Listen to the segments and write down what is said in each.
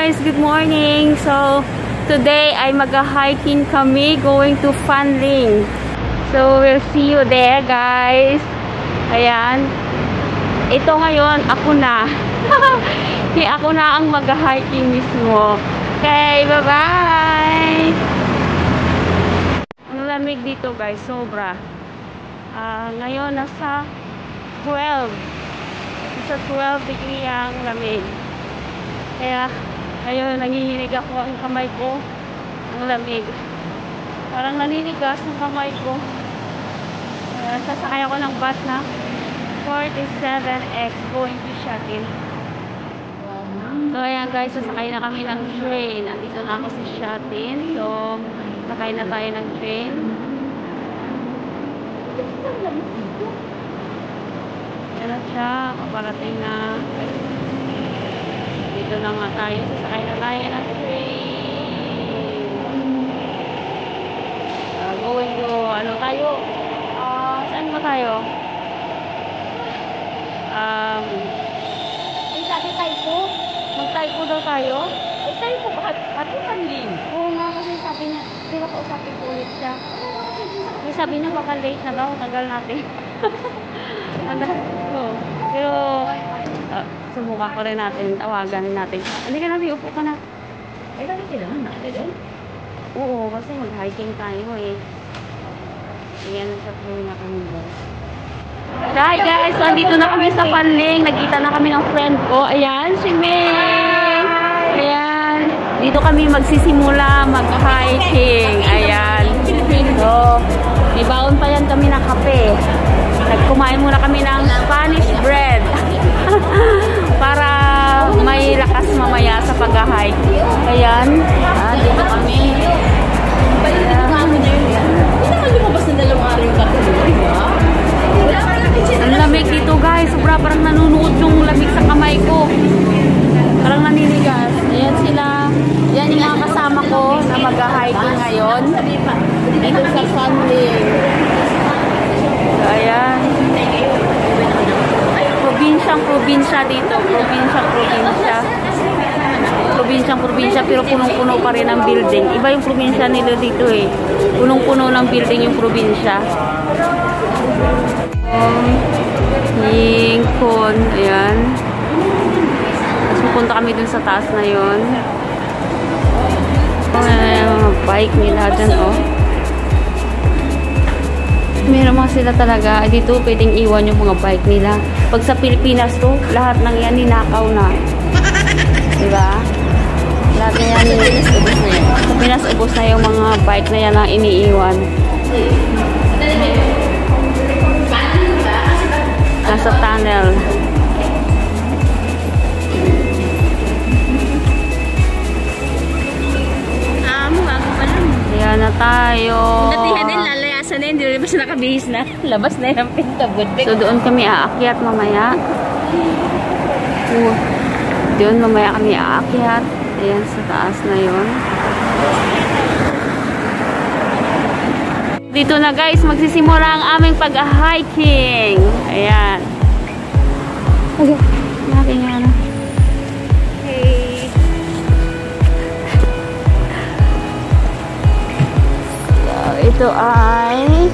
guys, good morning. So today ay mag-hiking kami going to Fanling. So we'll see you there guys. Ayan. Ito ngayon ako na. Ako na ang mag-hiking mismo. Okay, bye-bye. Ang lamig dito guys, sobra. Ngayon nasa 12. Nasa 12 degree ang lamig. Kaya, ayun, nangihinig ako ang kamay ko. Ang lamig. Parang naninigas ang kamay ko. Sasakay ako ng bus na 47X going to Shatin. So, ayan guys, sasakay na kami ng train. Andito na ako sa Shatin. So, sakay na tayo ng train. Ayan na siya. Paparating na. Dito na nga tayo. Sasakay na tayo ng train. Going to, ano tayo? Saan ba tayo? Sabi tayo po. Mag-Taiko daw tayo? Tayo po. Pati Fanling. Oo nga kasi sabi niya, di ba kausapin ko ulit siya? May sabi niya baka late na daw. Tagal natin. Pero, subukan ko rin natin. Tawagan natin. Hindi ka natin, upo ka na. Ay, dami kailangan natin. Oo, kasi mag-hiking tayo eh. Ayan, sa tuloy na kami guys. Hi guys, so andito na kami sa Fanling. Nagkita na kami ng friend ko. Ayan, si May. Ayan. Dito kami magsisimula mag-hiking. Ayan. So, may baon pa yan kami ng kape. Nagkumain muna kami ng Spanish bread. Para may lakas mamaya sa pag-hike. Ayan. Dito kami. Hindi naman lumabas na 2 araw yung kategory, ha? Ang lamig dito guys. Sobra parang nanunuot yung lamig sa kamay ko. Parang naninigas. Ayan sila. Yan yung mga kasama ko na mag-hiking ngayon. Dito sa Fanling. So, ayan. Probinsyang-probinsya dito. Probinsyang-probinsya. Probinsyang-probinsya pero punong-puno pa rin ang building. Iba yung probinsya nila dito eh. Punong-puno ng building yung probinsya. Yingkon. Ayan. Tapos pupunta kami dun sa taas na yun. Mga bike nila dyan oh. Meron mga sila talaga. Dito pwedeng iwan yung mga bike nila. Pag sa Pilipinas to, lahat ng yan ninakaw na. Diba? Lahat na yan ubos na yan. Sa Pinas, ubos na yung mga bike na yan ang iniiwan. Nasa tunnel. Ayan na tayo. Datihan din, lalayasan na yun. Hindi rin basta nakabihis na. Labas na yung pintabot. So doon kami aakyat mamaya. Doon mamaya kami aakyat. Ayan sa taas na yun. Dito na guys, magsisimula ang aming pag-hiking. Ayan. Okay. Natin yan. Hey. So, ito ay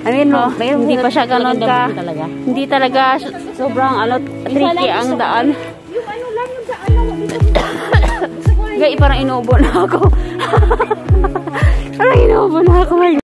I mean, hindi pa siya ganun ka. Talaga. Hindi talaga sobrang tricky ang daan. Yung ano lang yung daan lang dito. Gay, parang inuubo na ako. Parang inuubo na ako.